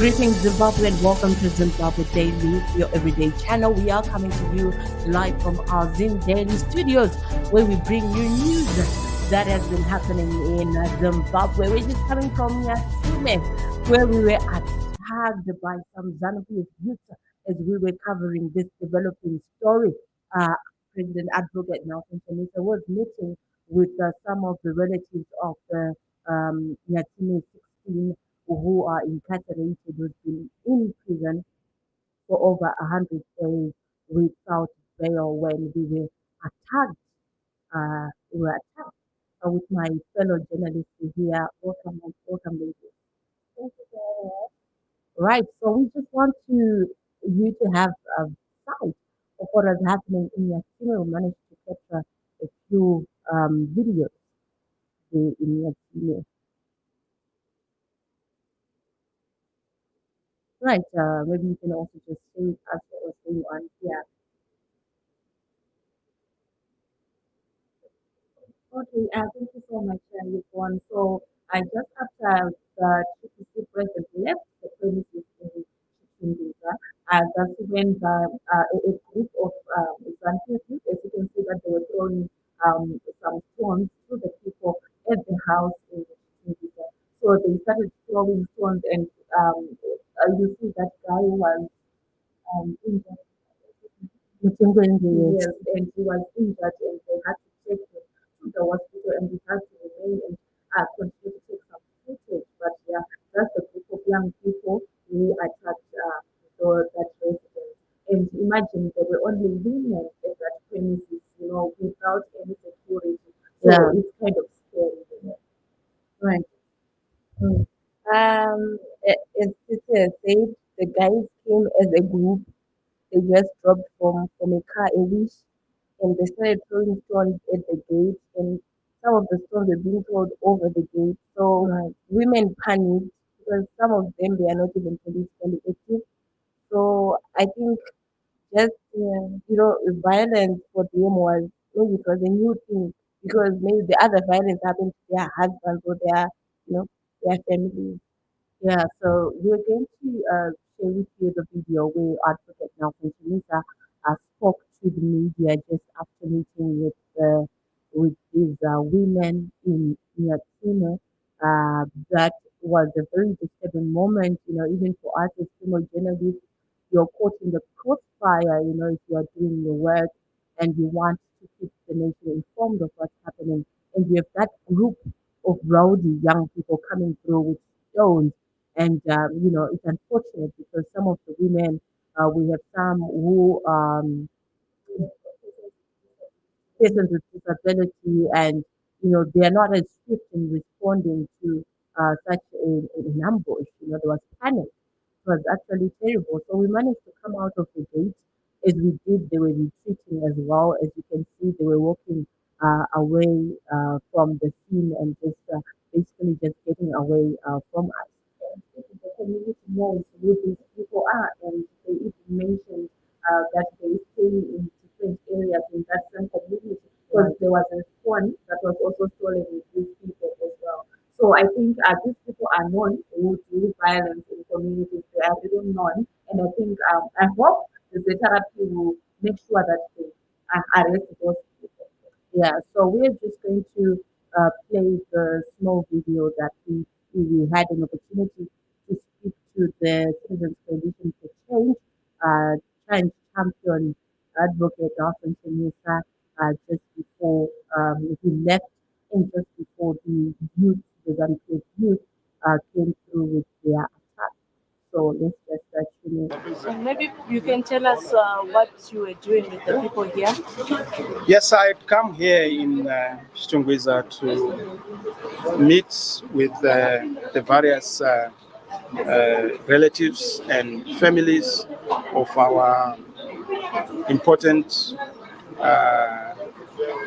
Greetings, Zimbabwe, and welcome to Zimbabwe Daily, your everyday channel. We are coming to you live from our Zim Daily studios, where we bring you news that has been happening in Zimbabwe. We're just coming from Nyatsime, where we were attacked by some Zanu-PF youth as we were covering this developing story. President Advocate Nelson Chamisa was meeting with some of the relatives of the Nyatsime 16 who are incarcerated, who's been in prison for over 100 days without bail when we were attacked. With my fellow journalists here. Welcome, ladies. Thank you very much. Right, so we just want you to have a sight of what is happening in your city. We managed to capture a few videos in your city. Right, maybe you can also just say us what was going on here. Okay, thank you so much, Yvonne. So, just after the CCC president left the premises in Chamisa, that's when a group of Zanti youth, as you can see, that they were throwing some stones to the people at the house in Chamisa. So they started throwing stones, and you see that guy was injured. Yes, and he was injured, and they had to take him to the hospital, and we had to remain and continue to take some footage. But yeah, that's the group of young people who attacked that residence. And imagine there were only women at that premises, without any security. So it's kind of scary, Right. Mm. As Tsitsi said, the guys came as a group. They just dropped from a car, a wish, and they started throwing stones at the gate, and some of the stones were being thrown over the gate. So women panicked because some of them they are not even politically active. So I think just violence for them was maybe it was a new thing because maybe the other violence happened to their husbands or their families. Yeah, so we're going to share with you the video where Advocate Nelson Chamisa spoke to the media just after meeting with these women in Nyatsime. That was a very disturbing moment, even for us as female journalists. You're caught in the crossfire, if you are doing your work and you want to keep the nation informed of what's happening. And you have that group of rowdy young people coming through with stones and it's unfortunate because some of the women, we have some who persons with disability, and they are not as swift in responding to such an ambush. There was panic. It was actually terrible. So we managed to come out of the gate. As we did, they were retreating as well. As you can see, they were walking away from the scene and just basically just getting away from us. The community knows who these people are, and they even mentioned that they stay in different areas in that same community because there was a phone that was also stolen with these people as well. So I think these people are known who do violence in communities. They are really known, and I think I hope the therapy will make sure that they arrest those people. Yeah, so we're just going to play the small video that we had an opportunity to speak to the Citizens Coalition for Change, Champion Advocate Nelson Chamisa, just before he left and just before the youth, the Zanu-PF youth, came through with their attack. So let's just tune in. So maybe you can tell us what you were doing with the people here. Yes, I'd come here in Chitungwiza to meet with the various relatives and families of our important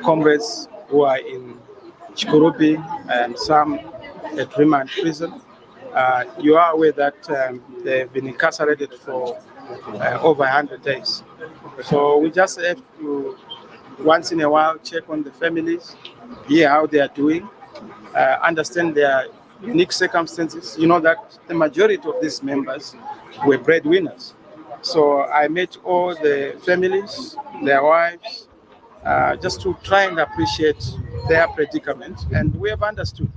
comrades who are in Chikurupi and some at remand prison. You are aware that they've been incarcerated for over 100 days. So we just have to once in a while check on the families, hear how they are doing, understand their unique circumstances. You know that the majority of these members were breadwinners. So I met all the families, their wives, just to try and appreciate their predicament. And we have understood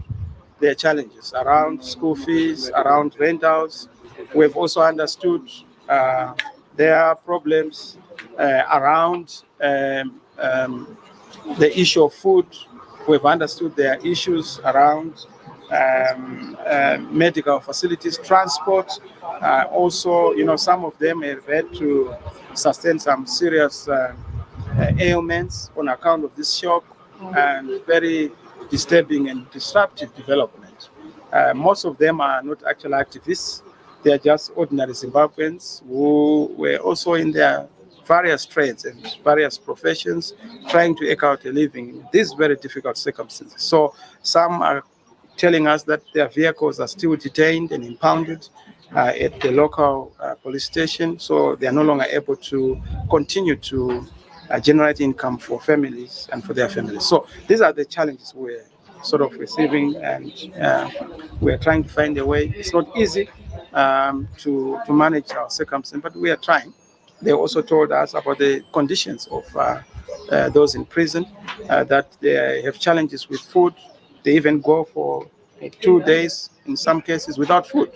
their challenges around school fees, around rentals. We've also understood their problems around the issue of food. We've understood their issues around medical facilities, transport. Also, some of them have had to sustain some serious ailments on account of this shock and very disturbing and disruptive development. Most of them are not actual activists. They are just ordinary Zimbabweans who were also in their various trades and various professions trying to eke out a living in these very difficult circumstances. So some are telling us that their vehicles are still detained and impounded at the local police station, so they are no longer able to continue to generate income for families and for their families. So these are the challenges we're sort of receiving, and we're trying to find a way. It's not easy to manage our circumstances, but we are trying. They also told us about the conditions of those in prison, that they have challenges with food. They even go for 2 days in some cases without food.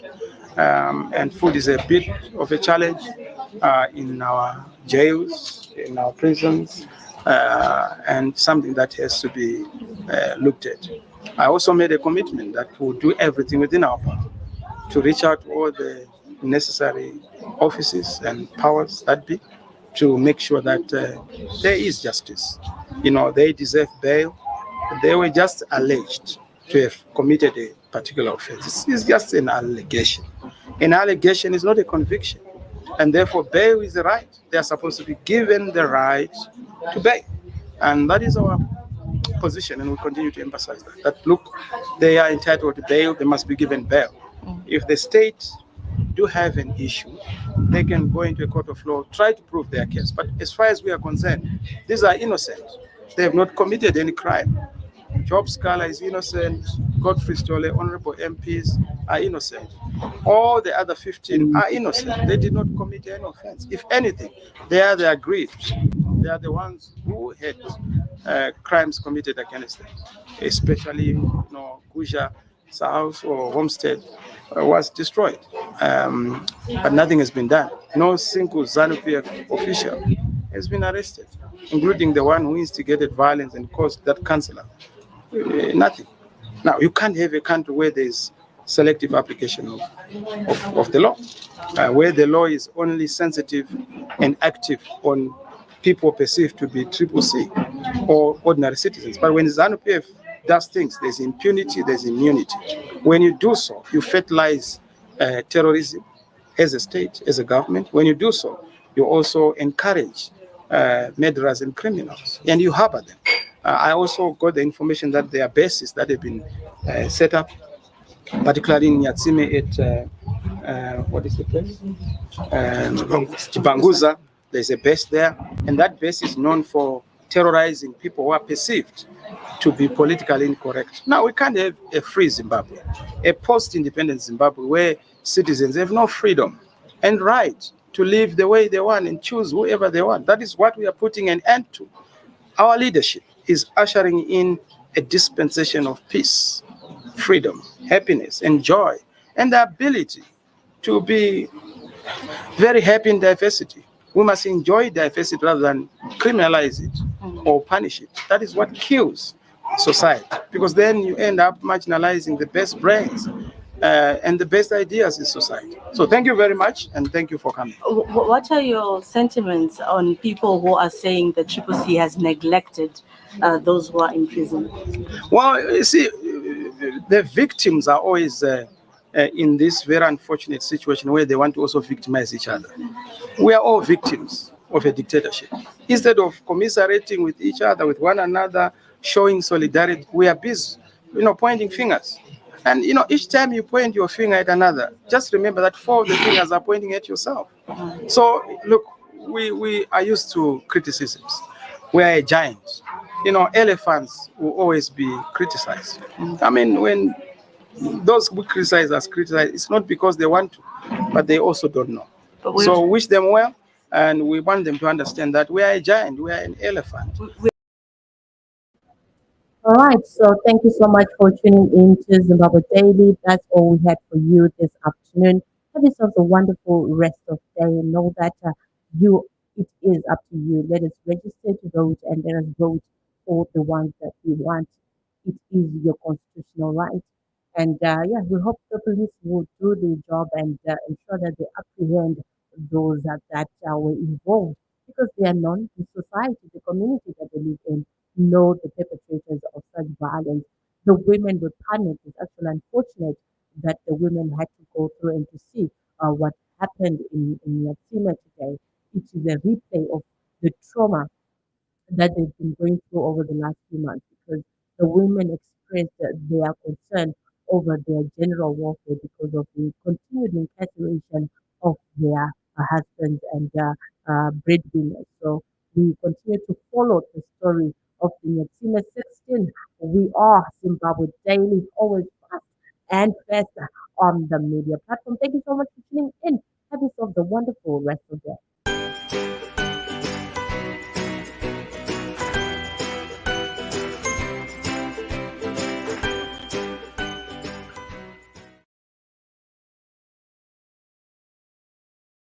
And food is a bit of a challenge in our jails, in our prisons, and something that has to be looked at. I also made a commitment that we'll do everything within our power to reach out to all the necessary offices and powers that be to make sure that there is justice. They deserve bail. They were just alleged to have committed a particular offense. It's just an allegation. An allegation is not a conviction, and therefore bail is the right. They are supposed to be given the right to bail, and that is our position, and we continue to emphasize that look, they are entitled to bail, they must be given bail. If the state do have an issue, they can go into a court of law, try to prove their case. But as far as we are concerned, these are innocent. They have not committed any crime. Job Scala is innocent. Godfrey Stole, honorable MPs are innocent. All the other 15 are innocent. They did not commit any offense. If anything, they are the aggrieved. They are the ones who had crimes committed against them, especially Guja's house or homestead was destroyed. But nothing has been done. No single ZANU-PF official has been arrested, including the one who instigated violence and caused that councillor. Nothing. Now, you can't have a country where there's selective application of the law, where the law is only sensitive and active on people perceived to be CCC or ordinary citizens. But when ZANU-PF does things, there's impunity, there's immunity. When you do so, you fertilize terrorism as a state, as a government. When you do so, you also encourage murderers and criminals, and you harbor them. I also got the information that there are bases that have been set up, particularly in Nyatsime at, what is the place? Chibanguza. There's a base there, and that base is known for terrorizing people who are perceived to be politically incorrect. Now, we can't have a free Zimbabwe, a post-independent Zimbabwe where citizens have no freedom and right to live the way they want and choose whoever they want. That is what we are putting an end to. Our leadership is ushering in a dispensation of peace, freedom, happiness, and joy, and the ability to be very happy in diversity. We must enjoy diversity rather than criminalize it or punish it. That is what kills society, because then you end up marginalizing the best brains and the best ideas in society. So thank you very much, and thank you for coming. What are your sentiments on people who are saying the CCC has neglected those who are in prison? Well, you see, the victims are always in this very unfortunate situation where they want to also victimize each other. We are all victims of a dictatorship. Instead of commiserating with each other, with one another, showing solidarity, we are busy, pointing fingers. And, each time you point your finger at another, just remember that 4 of the fingers are pointing at yourself. So, look, we are used to criticisms. We are a giant. Elephants will always be criticized. I mean, when those who criticize, it's not because they want to, but they also don't know. So wish them well, and we want them to understand that we are a giant, we are an elephant. All right, so thank you so much for tuning in to Zimbabwe Daily. That's all we had for you this afternoon. Have yourselves a wonderful rest of day and know that you it is up to you. Let us register to vote and let us vote for the ones that we want. It is your constitutional right. And yeah, we hope the police will do their job and ensure that they apprehend those that were involved because they are known in society, the community that they live in know the perpetrators of such violence. The women were punished. It's actually unfortunate that the women had to go through and to see what happened in Nyatsime today. It is a replay of the trauma that they've been going through over the last few months because the women expressed their concern over their general welfare because of the continued incarceration of their husbands and breadwinners. So we continue to follow the story of the Nyatsime 16. We are Zimbabwe Daily, always fast and fast on the media platform. Thank you so much for tuning in. Have yourself a wonderful rest of the day.